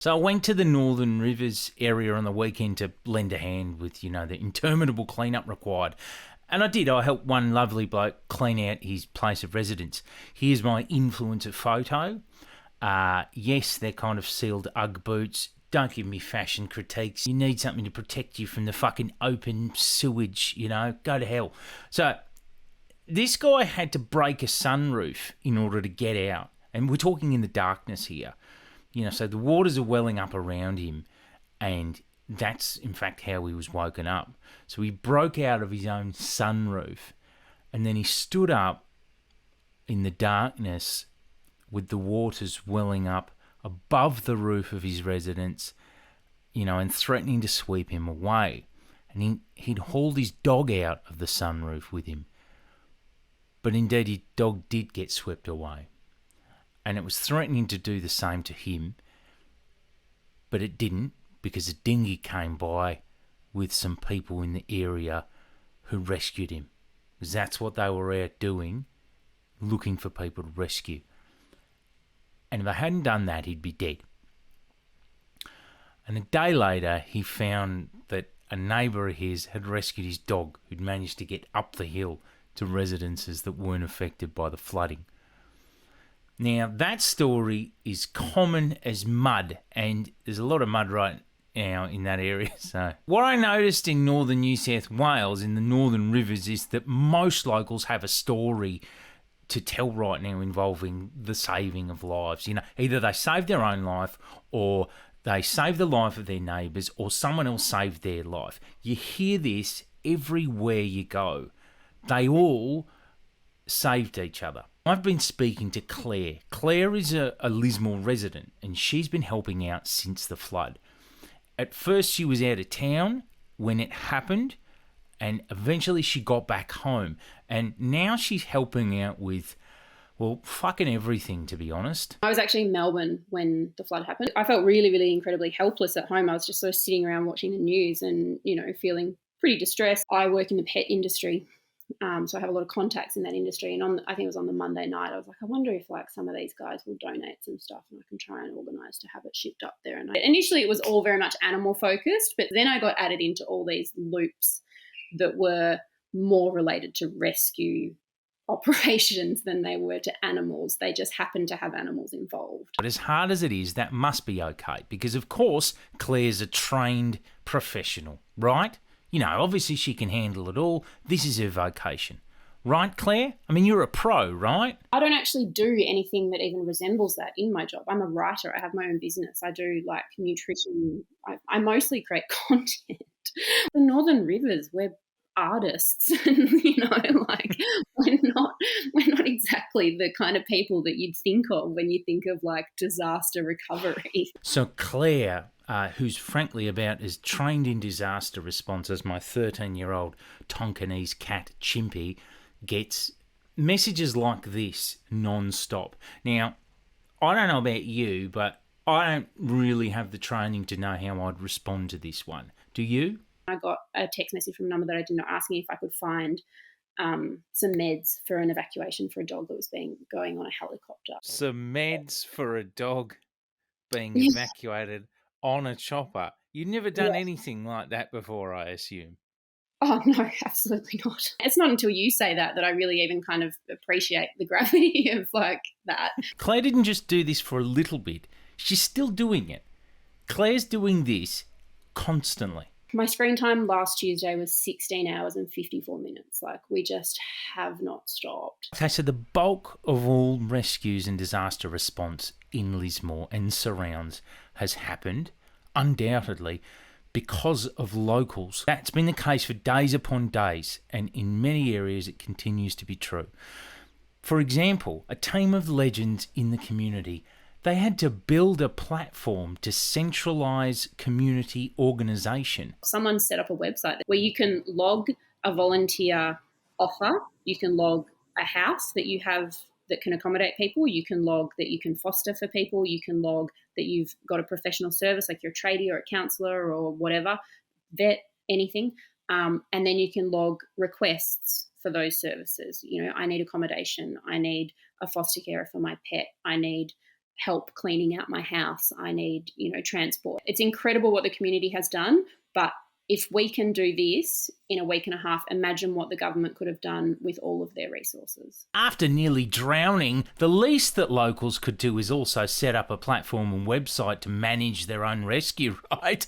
So I went to the Northern Rivers area on the weekend to lend a hand with, the interminable clean-up required. And I did. I helped one lovely bloke clean out his place of residence. Here's my influencer photo. Yes, they're kind of sealed Ugg boots. Don't give me fashion critiques. You need something to protect you from the fucking open sewage, Go to hell. So this guy had to break a sunroof in order to get out. And we're talking in the darkness here. So the waters are welling up around him, and that's, in fact, how he was woken up. So he broke out of his own sunroof, and then he stood up in the darkness with the waters welling up above the roof of his residence, and threatening to sweep him away. And he'd hauled his dog out of the sunroof with him. But indeed, his dog did get swept away. And it was threatening to do the same to him, but it didn't, because a dinghy came by with some people in the area who rescued him. Because that's what they were out doing, looking for people to rescue. And if they hadn't done that, he'd be dead. And a day later, he found that a neighbour of his had rescued his dog, who'd managed to get up the hill to residences that weren't affected by the flooding. Now, that story is common as mud, and there's a lot of mud right now in that area. So, what I noticed in northern New South Wales, in the Northern Rivers, is that most locals have a story to tell right now involving the saving of lives. Either they saved their own life, or they saved the life of their neighbours, or someone else saved their life. You hear this everywhere you go. They all saved each other. I've been speaking to Clare. Clare is a Lismore resident, and she's been helping out since the flood. At first, she was out of town when it happened, and eventually she got back home. And now she's helping out with, fucking everything, to be honest. I was actually in Melbourne when the flood happened. I felt really, really incredibly helpless at home. I was just sort of sitting around watching the news and, feeling pretty distressed. I work in the pet industry. So I have a lot of contacts in that industry. And I think it was on the Monday night, I was like, I wonder if some of these guys will donate some stuff and I can try and organise to have it shipped up there. And initially it was all very much animal focused, but then I got added into all these loops that were more related to rescue operations than they were to animals. They just happened to have animals involved. But as hard as it is, that must be okay, because of course Claire's a trained professional, right? Obviously she can handle it all. This is her vocation. Right, Clare? I mean, you're a pro, right? I don't actually do anything that even resembles that in my job. I'm a writer. I have my own business. I do nutrition. I mostly create content. The Northern Rivers, we're artists. We're not exactly the kind of people that you'd think of when you think of disaster recovery. So Clare, who's frankly about as trained in disaster response as my 13-year-old Tonkinese cat Chimpy, gets messages like this non-stop. Now, I don't know about you, but I don't really have the training to know how I'd respond to this one. Do you? I got a text message from a number that I didn't know asking if I could find some meds for an evacuation for a dog that was going on a helicopter. Some meds for a dog being evacuated on a chopper. You've never done anything like that before, I assume. Oh, no, absolutely not. It's not until you say that I really even kind of appreciate the gravity of that. Claire didn't just do this for a little bit. She's still doing it. Claire's doing this constantly. My screen time last Tuesday was 16 hours and 54 minutes. We just have not stopped. Okay, so the bulk of all rescues and disaster response in Lismore and surrounds has happened, undoubtedly, because of locals. That's been the case for days upon days, and in many areas it continues to be true. For example, a team of legends in the community, they had to build a platform to centralise community organisation. Someone set up a website where you can log a volunteer offer, you can log a house that you have that can accommodate people, you can log that you can foster for people, you can log that you've got a professional service like you're a tradie or a counsellor or whatever, vet, anything, and then you can log requests for those services. I need accommodation, I need a foster carer for my pet, I need help cleaning out my house. I need, transport. It's incredible what the community has done, but if we can do this in a week and a half, imagine what the government could have done with all of their resources. After nearly drowning, the least that locals could do is also set up a platform and website to manage their own rescue, right?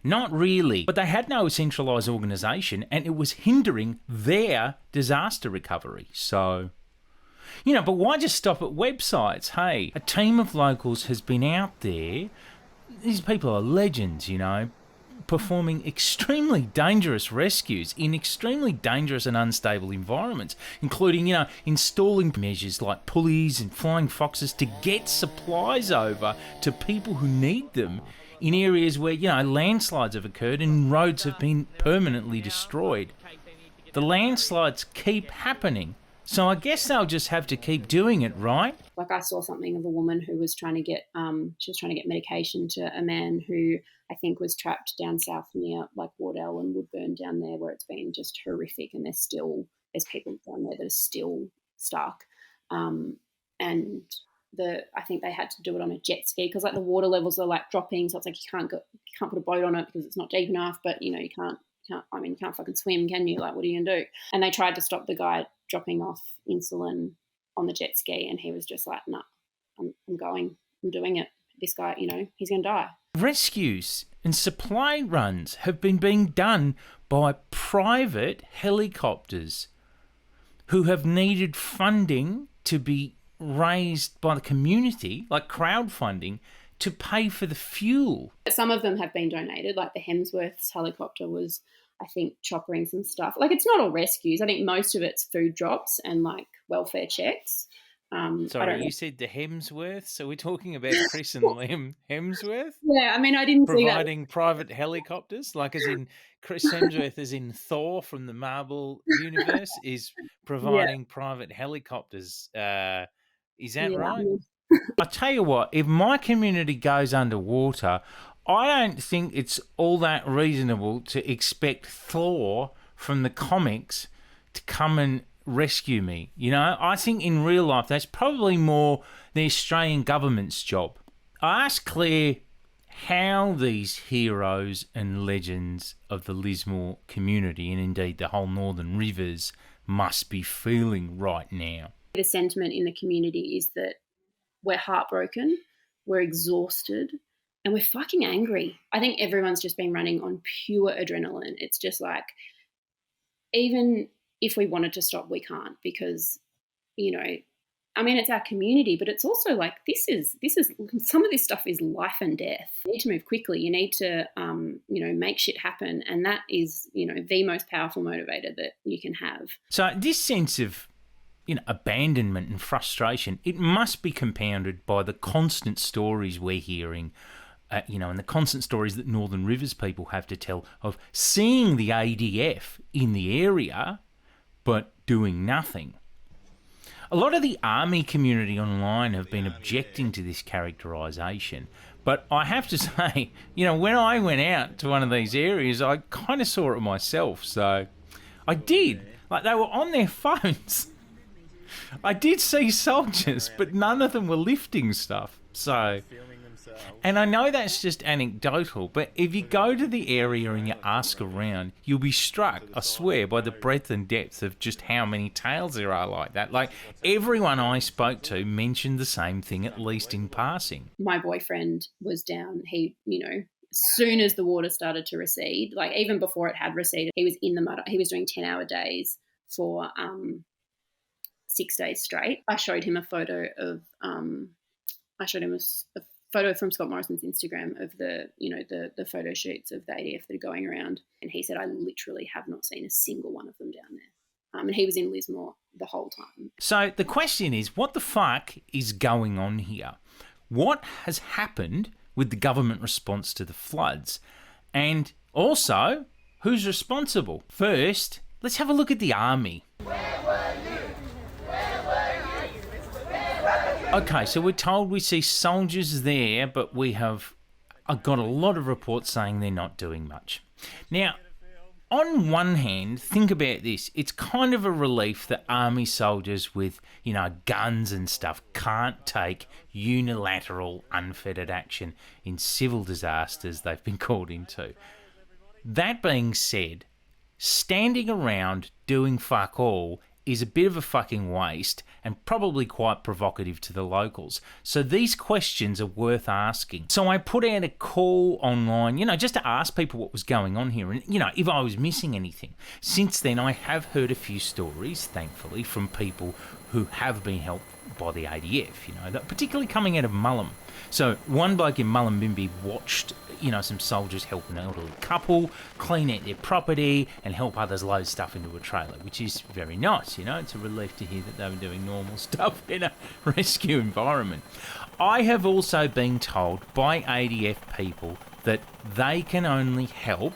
Not really. But they had no centralised organisation, and it was hindering their disaster recovery. So, but why just stop at websites? Hey, a team of locals has been out there. These people are legends, performing extremely dangerous rescues in extremely dangerous and unstable environments, including, installing measures like pulleys and flying foxes to get supplies over to people who need them in areas where, landslides have occurred and roads have been permanently destroyed. The landslides keep happening, so I guess they'll just have to keep doing it, right? Like, I saw something of a woman who was trying to get medication to a man who I think was trapped down south near like Wardell and Woodburn down there, where it's been just horrific, and there's people down there that are still stuck. And I think they had to do it on a jet ski because like the water levels are like dropping, so it's like you can't put a boat on it because it's not deep enough. But you can't fucking swim, can you? Like, what are you gonna do? And they tried to stop the guy dropping off insulin on the jet ski, and he was just like, "No, I'm doing it. This guy, he's gonna die." Rescues and supply runs have been being done by private helicopters who have needed funding to be raised by the community, like crowdfunding, to pay for the fuel. Some of them have been donated, like the Hemsworth's helicopter was, I think, choppering some stuff. Like, it's not all rescues. I think most of it's food drops and like welfare checks. Sorry, you said the Hemsworths? So we're talking about Chris and Liam Hemsworth? Yeah, I mean, I didn't see that. Providing private helicopters, like as in Chris Hemsworth, as in Thor from the Marvel universe, is providing private helicopters. Is that right? I tell you what, if my community goes underwater, I don't think it's all that reasonable to expect Thor from the comics to come and rescue me. I think in real life that's probably more the Australian government's job. I asked Clare how these heroes and legends of the Lismore community, and indeed the whole Northern Rivers, must be feeling right now. The sentiment in the community is that we're heartbroken, we're exhausted, and we're fucking angry. I think everyone's just been running on pure adrenaline. It's just like, even if we wanted to stop, we can't, because, it's our community, but it's also like, this is some of this stuff is life and death. You need to move quickly. You need to, make shit happen. And that is, the most powerful motivator that you can have. So this sense of, abandonment and frustration, it must be compounded by the constant stories we're hearing, and the constant stories that Northern Rivers people have to tell of seeing the ADF in the area, but doing nothing. A lot of the army community online have been objecting to this characterisation, but I have to say, when I went out to one of these areas, I kind of saw it myself, so I did. Like, they were on their phones. I did see soldiers, but none of them were lifting stuff, so... And I know that's just anecdotal, but if you go to the area and you ask around, you'll be struck, I swear, by the breadth and depth of just how many tales there are like that. Like, everyone I spoke to mentioned the same thing, at least in passing. My boyfriend was down. He, as soon as the water started to recede, like even before it had receded, he was in the mud. He was doing 10-hour days for 6 days straight. I showed him a photo of, a photo from Scott Morrison's Instagram of the photo shoots of the ADF that are going around. And he said, I literally have not seen a single one of them down there. And he was in Lismore the whole time. So the question is, what the fuck is going on here? What has happened with the government response to the floods? And also, who's responsible? First, let's have a look at the army. Okay, so we're told we see soldiers there, but I've got a lot of reports saying they're not doing much. Now, On one hand, think about this. It's kind of a relief that army soldiers with, guns and stuff can't take unilateral, unfettered action in civil disasters they've been called into. That being said, standing around doing fuck all is a bit of a fucking waste and probably quite provocative to the locals. So these questions are worth asking. So I put out a call online, just to ask people what was going on here and, if I was missing anything. Since then, I have heard a few stories, thankfully, from people who have been helped by the ADF, particularly coming out of Mullum. So one bloke in Mullumbimby watched, some soldiers help an elderly couple clean out their property and help others load stuff into a trailer, which is very nice. It's a relief to hear that they were doing normal stuff in a rescue environment. I have also been told by ADF people that they can only help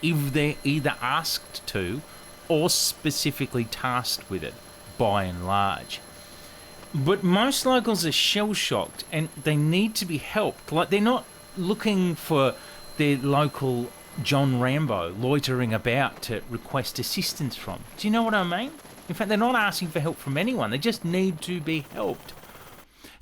if they're either asked to or specifically tasked with it, by and large. But most locals are shell-shocked and they need to be helped. Like, they're not looking for their local John Rambo loitering about to request assistance from. Do you know what I mean? In fact, they're not asking for help from anyone. They just need to be helped.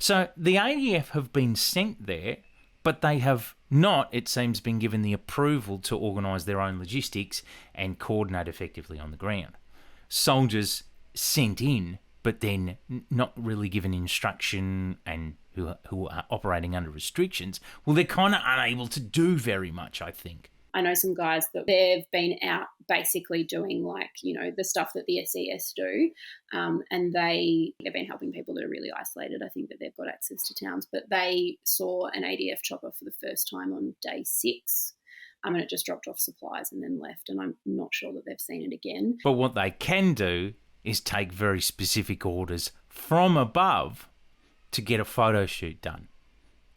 So the ADF have been sent there, but they have not, it seems, been given the approval to organise their own logistics and coordinate effectively on the ground. Soldiers sent in, but then not really given instruction and who are operating under restrictions, well, they're kind of unable to do very much, I think. I know some guys that they've been out basically doing the stuff that the SES do, and they've been helping people that are really isolated. I think that they've got access to towns, but they saw an ADF chopper for the first time on day 6. And it just dropped off supplies and then left, and I'm not sure that they've seen it again. But what they can do is take very specific orders from above to get a photo shoot done.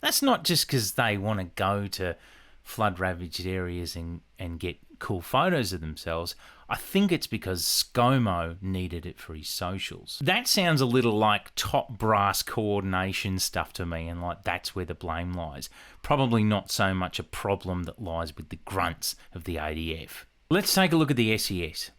That's not just because they want to go to flood-ravaged areas and get cool photos of themselves. I think it's because ScoMo needed it for his socials. That sounds a little like top brass coordination stuff to me, and like that's where the blame lies. Probably not so much a problem that lies with the grunts of the ADF. Let's take a look at the SES.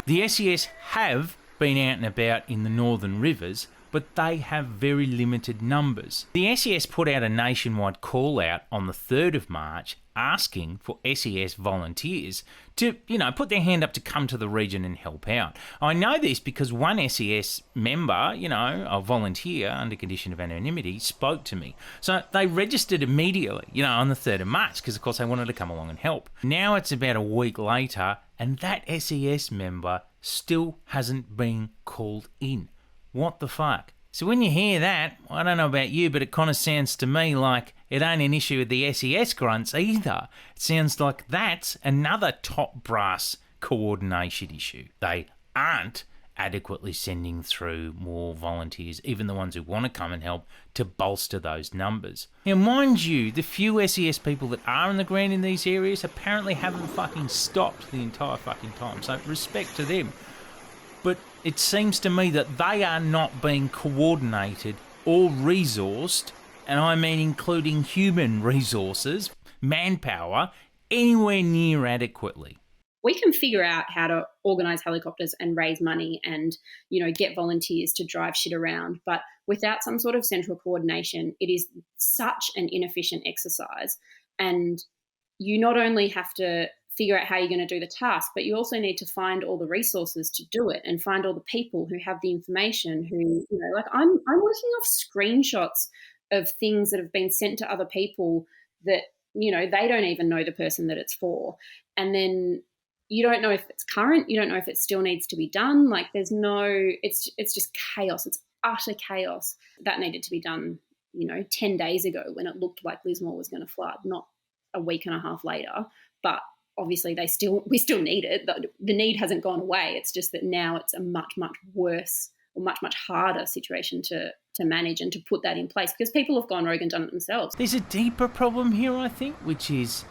The SES have been out and about in the northern rivers, but they have very limited numbers. The SES put out a nationwide call out on the 3rd of March asking for SES volunteers to, put their hand up to come to the region and help out. I know this because one SES member, a volunteer under condition of anonymity, spoke to me. So they registered immediately, on the 3rd of March because, of course, they wanted to come along and help. Now it's about a week later and that SES member still hasn't been called in. What the fuck? So when you hear that, I don't know about you, but it kind of sounds to me like it ain't an issue with the SES grunts either. It sounds like that's another top brass coordination issue. They aren't adequately sending through more volunteers, even the ones who want to come and help, to bolster those numbers. Now, mind you, the few SES people that are on the ground in these areas apparently haven't fucking stopped the entire fucking time, so respect to them. But it seems to me that they are not being coordinated or resourced, and I mean including human resources, manpower, anywhere near adequately. We can figure out how to organise helicopters and raise money and, get volunteers to drive shit around. But without some sort of central coordination, it is such an inefficient exercise. And you not only have to figure out how you're going to do the task, but you also need to find all the resources to do it and find all the people who have the information who, I'm working off screenshots of things that have been sent to other people that, they don't even know the person that it's for. And then you don't know if it's current, you don't know if it still needs to be done. It's just chaos. It's utter chaos. That needed to be done, 10 days ago when it looked like Lismore was going to flood, not a week and a half later. But obviously we still need it. The need hasn't gone away. It's just that now it's a much, much worse or much, much harder situation to manage and to put that in place because people have gone rogue and done it themselves. There's a deeper problem here, I think, which is,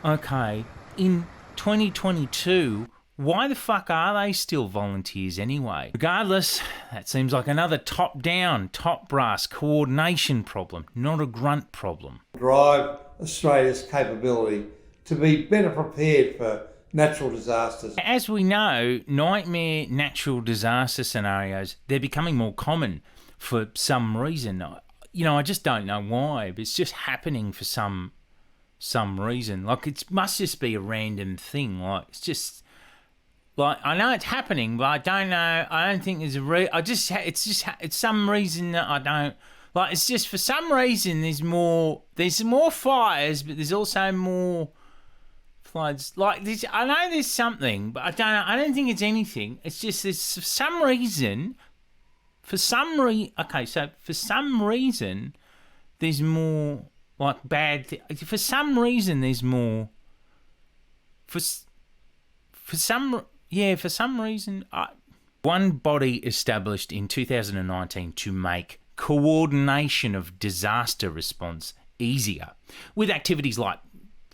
okay, in 2022, Why the fuck are they still volunteers anyway? Regardless, that seems like another top-down, top brass coordination problem, not a grunt problem. Drive Australia's capability to be better prepared for natural disasters. As we know, nightmare natural disaster scenarios, they're becoming more common for some reason. I just don't know why, but it's just happening for some reason. Like, it must just be a random thing. Like, it's just... Like, I know it's happening, but I don't know. I don't think there's a it's some reason that I don't... Like, it's just for some reason there's more fires, but there's also more floods. Like, this, I know there's something, but I don't think it's anything. It's just there's for some reason there's more, like, bad... For some reason there's more... For some reason, one body established in 2019 to make coordination of disaster response easier, with activities like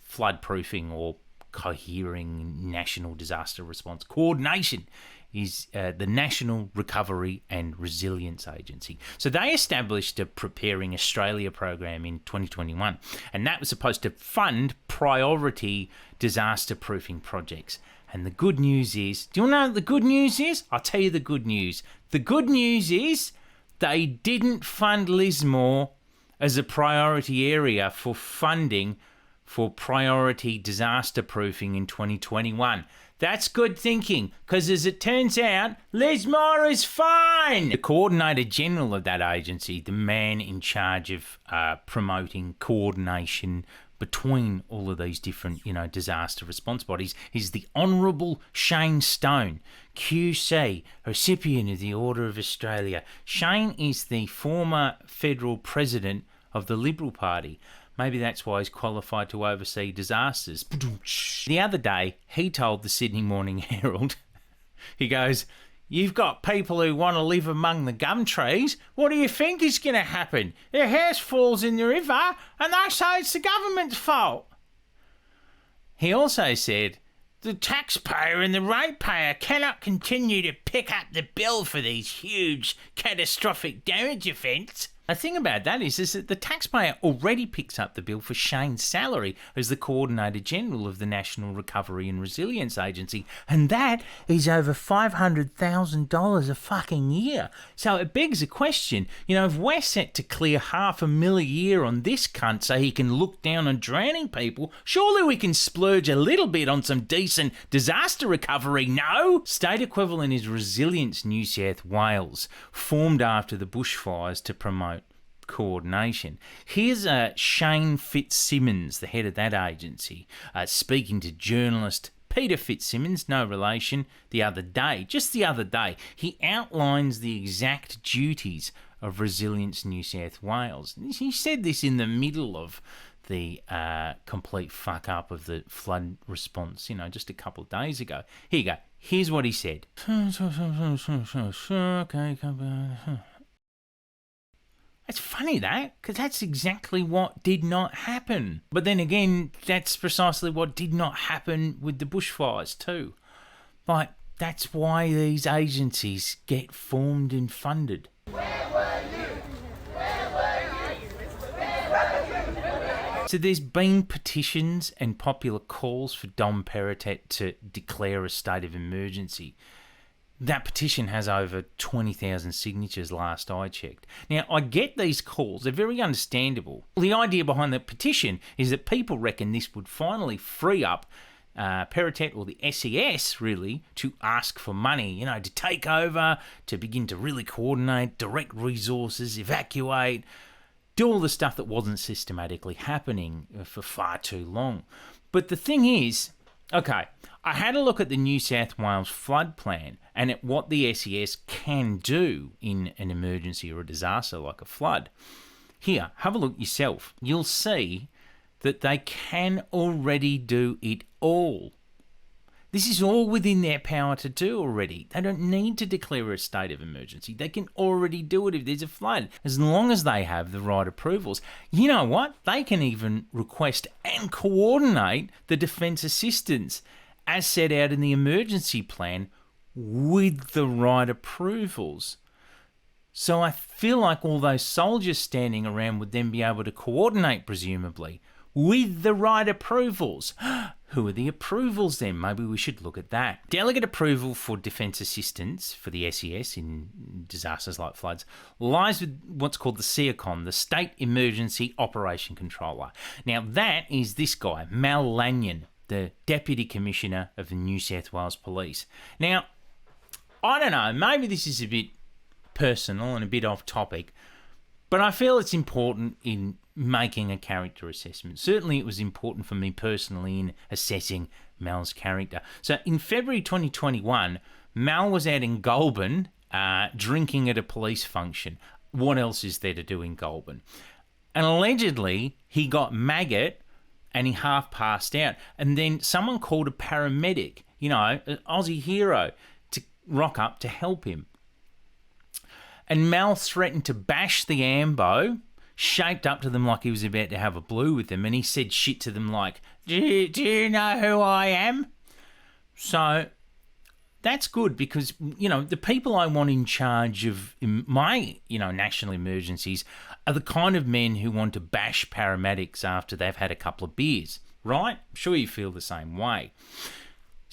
flood-proofing or cohering national disaster response. Coordination is the National Recovery and Resilience Agency. So they established a Preparing Australia program in 2021, and that was supposed to fund priority disaster-proofing projects. And the good news is, do you want to know what the good news is? I'll tell you the good news. The good news is they didn't fund Lismore as a priority area for funding for priority disaster proofing in 2021. That's good thinking, because as it turns out, Lismore is fine. The Coordinator General of that agency, the man in charge of promoting coordination between all of these different, disaster response bodies, is the Honourable Shane Stone, QC, recipient of the Order of Australia. Shane is the former federal president of the Liberal Party. Maybe that's why he's qualified to oversee disasters. The other day, he told the Sydney Morning Herald, he goes, "You've got people who want to live among the gum trees. What do you think is going to happen? Their house falls in the river and they say it's the government's fault." He also said, "The taxpayer and the ratepayer cannot continue to pick up the bill for these huge catastrophic damage events." The thing about that is that the taxpayer already picks up the bill for Shane's salary as the Coordinator General of the National Recovery and Resilience Agency, and that is over $500,000 a fucking year. So it begs a question, if we're set to clear $500,000 a year on this cunt so he can look down on drowning people, surely we can splurge a little bit on some decent disaster recovery, no? State equivalent is Resilience New South Wales, formed after the bushfires to promote coordination. Here's Shane Fitzsimmons, the head of that agency, speaking to journalist Peter Fitzsimmons, no relation, just the other day. He outlines the exact duties of Resilience New South Wales. He said this in the middle of the complete fuck up of the flood response, just a couple of days ago. Here you go. Here's what he said. It's funny because that's exactly what did not happen. But then again, that's precisely what did not happen with the bushfires too. Like, that's why these agencies get formed and funded. Where were you? Where were you? Where were you? So there's been petitions and popular calls for Dom Perrottet to declare a state of emergency. That petition has over 20,000 signatures last I checked. Now, I get these calls. They're very understandable. The idea behind the petition is that people reckon this would finally free up Perrottet or the SES, really, to ask for money, to take over, to begin to really coordinate, direct resources, evacuate, do all the stuff that wasn't systematically happening for far too long. But the thing is, okay, I had a look at the New South Wales flood plan and at what the SES can do in an emergency or a disaster like a flood. Here, have a look yourself. You'll see that they can already do it all. This is all within their power to do already. They don't need to declare a state of emergency. They can already do it if there's a flood, as long as they have the right approvals. You know what? They can even request and coordinate the defence assistance as set out in the emergency plan with the right approvals. So I feel like all those soldiers standing around would then be able to coordinate, presumably, with the right approvals. Who are the approvals then? Maybe we should look at that. Delegate approval for defence assistance for the SES in disasters like floods lies with what's called the SEACON, the State Emergency Operation Controller. Now that is this guy, Mal Lanyon, the Deputy Commissioner of the New South Wales Police. Now, I don't know, maybe this is a bit personal and a bit off topic, but I feel it's important in making a character assessment. Certainly it was important for me personally in assessing Mal's character. So in February 2021, Mal was out in Goulburn drinking at a police function. What else is there to do in Goulburn? And allegedly he got maggot and he half passed out. And then someone called a paramedic, you know, an Aussie hero, to rock up to help him. And Mal threatened to bash the ambo, shaped up to them like he was about to have a blue with them, and he said shit to them like, do you know who I am? So that's good because, you know, the people I want in charge of my, you know, national emergencies are the kind of men who want to bash paramedics after they've had a couple of beers, right? I'm sure you feel the same way.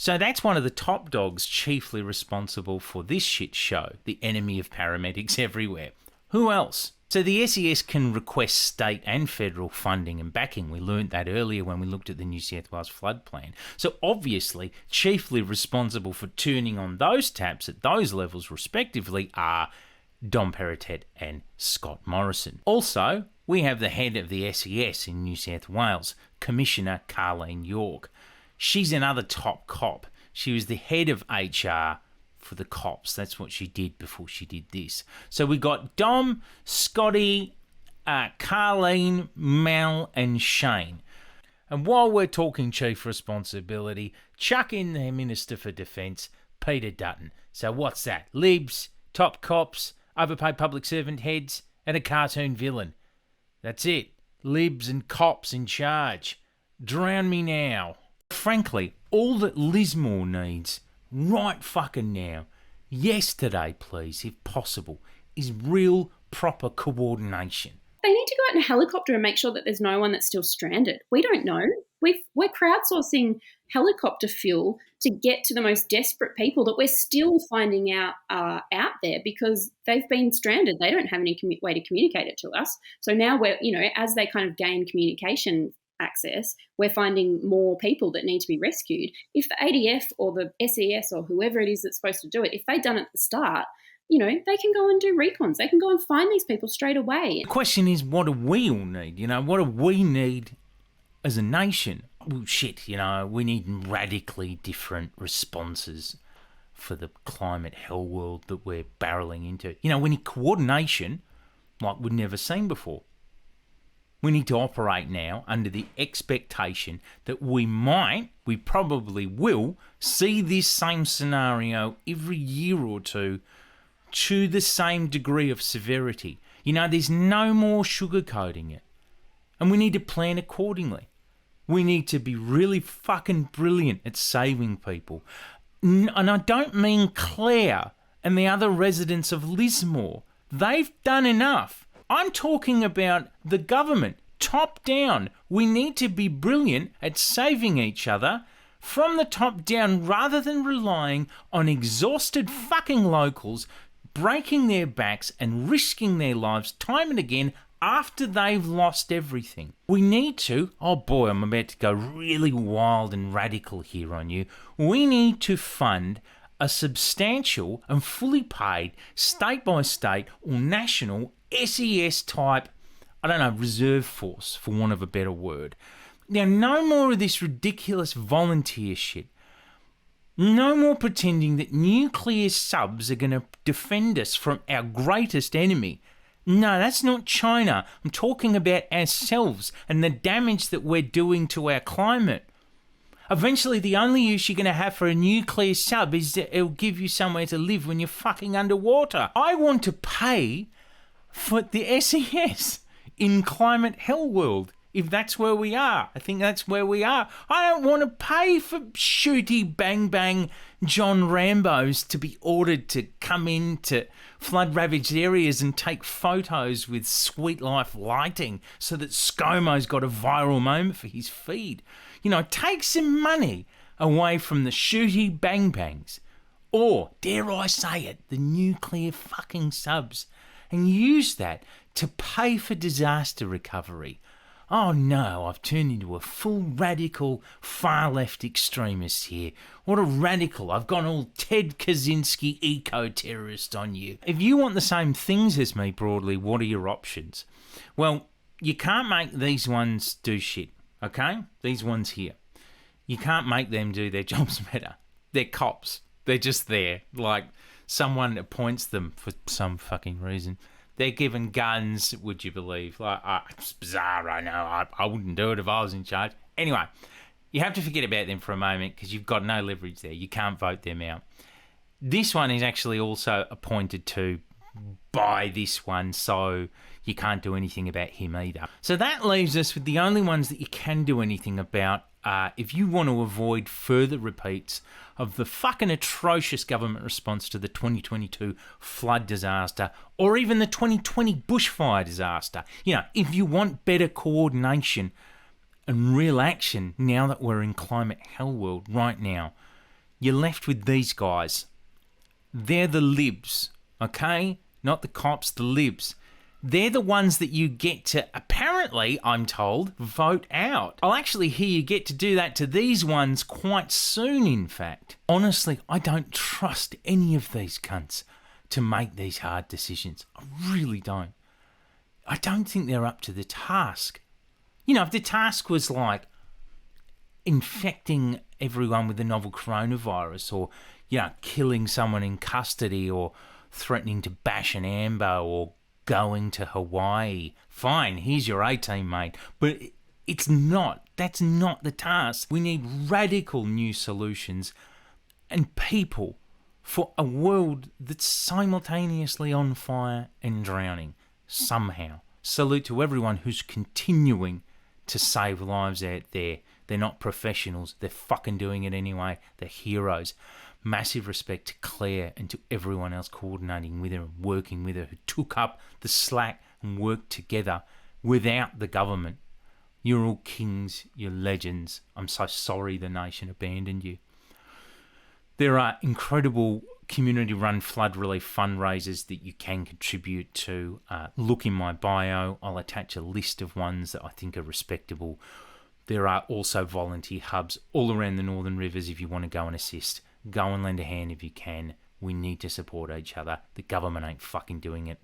So that's one of the top dogs chiefly responsible for this shit show, the enemy of paramedics everywhere. Who else? So the SES can request state and federal funding and backing. We learnt that earlier when we looked at the New South Wales flood plan. So obviously, chiefly responsible for turning on those taps at those levels respectively are Dom Perrottet and Scott Morrison. Also, we have the head of the SES in New South Wales, Commissioner Carleen York. She's another top cop. She was the head of HR for the cops. That's what she did before she did this. So we got Dom, Scotty, Carleen, Mal and Shane. And while we're talking chief responsibility, chuck in the Minister for Defence, Peter Dutton. So what's that? Libs, top cops, overpaid public servant heads, and a cartoon villain. That's it. Libs and cops in charge. Drown me now. Frankly, all that Lismore needs right fucking now, yesterday please, if possible, is real proper coordination. They need to go out in a helicopter and make sure that there's no one that's still stranded. We don't know. We're crowdsourcing helicopter fuel to get to the most desperate people that we're still finding out are out there because they've been stranded. They don't have any way to communicate it to us. So now we're, you know, as they kind of gain communication access, we're finding more people that need to be rescued. If the ADF or the SES or whoever it is that's supposed to do it, if they'd done it at the start, you know, they can go and do recons. They can go and find these people straight away. The question is, what do we all need? You know, what do we need as a nation? Well, shit, you know, we need radically different responses for the climate hell world that we're barreling into. You know, we need coordination like we've never seen before. We need to operate now under the expectation that we probably will, see this same scenario every year or two to the same degree of severity. You know, there's no more sugarcoating it. And we need to plan accordingly. We need to be really fucking brilliant at saving people. And I don't mean Clare and the other residents of Lismore. They've done enough. I'm talking about the government, top down. We need to be brilliant at saving each other from the top down rather than relying on exhausted fucking locals breaking their backs and risking their lives time and again after they've lost everything. We need to, oh boy, I'm about to go really wild and radical here on you. We need to fund a substantial and fully paid state by state or national SES type, I don't know, reserve force, for want of a better word. Now, no more of this ridiculous volunteer shit. No more pretending that nuclear subs are going to defend us from our greatest enemy. No, that's not China. I'm talking about ourselves and the damage that we're doing to our climate. Eventually, the only use you're going to have for a nuclear sub is that it'll give you somewhere to live when you're fucking underwater. I want to pay for the SES in climate hell world. If that's where we are, I think that's where we are. I don't want to pay for shooty bang bang John Rambos to be ordered to come into flood ravaged areas and take photos with Sweet Life lighting so that ScoMo's got a viral moment for his feed. You know, take some money away from the shooty bang bangs, or, dare I say it, the nuclear fucking subs, and use that to pay for disaster recovery. Oh no, I've turned into a full radical far-left extremist here. What a radical. I've gone all Ted Kaczynski eco-terrorist on you. If you want the same things as me broadly, what are your options? Well, you can't make these ones do shit, okay? These ones here. You can't make them do their jobs better. They're cops. They're just there. Like, someone appoints them for some fucking reason. They're given guns, would you believe? Like, it's bizarre, I know. I wouldn't do it if I was in charge. Anyway, you have to forget about them for a moment because you've got no leverage there. You can't vote them out. This one is actually also appointed to by this one, so you can't do anything about him either. So that leaves us with the only ones that you can do anything about if you want to avoid further repeats of the fucking atrocious government response to the 2022 flood disaster or even the 2020 bushfire disaster. You know, if you want better coordination and real action now that we're in climate hell world right now, you're left with these guys. They're the libs, okay? Not the cops, the libs. They're the ones that you get to, apparently, I'm told, vote out. I'll actually hear you get to do that to these ones quite soon, in fact. Honestly, I don't trust any of these cunts to make these hard decisions. I really don't. I don't think they're up to the task. You know, if the task was like infecting everyone with the novel coronavirus or, you know, killing someone in custody or threatening to bash an ambo or going to Hawaii, fine, here's your A-team, mate. But it's not. That's not the task. We need radical new solutions and people for a world that's simultaneously on fire and drowning somehow. Salute to everyone who's continuing to save lives out there. They're not professionals. They're fucking doing it anyway. They're heroes. Massive respect to Clare and to everyone else coordinating with her and working with her who took up the slack and worked together without the government. You're all kings, you're legends. I'm so sorry the nation abandoned you. There are incredible community-run flood relief fundraisers that you can contribute to. Look in my bio. I'll attach a list of ones that I think are respectable. There are also volunteer hubs all around the Northern Rivers if you want to go and assist. Go and lend a hand if you can. We need to support each other. The government ain't fucking doing it.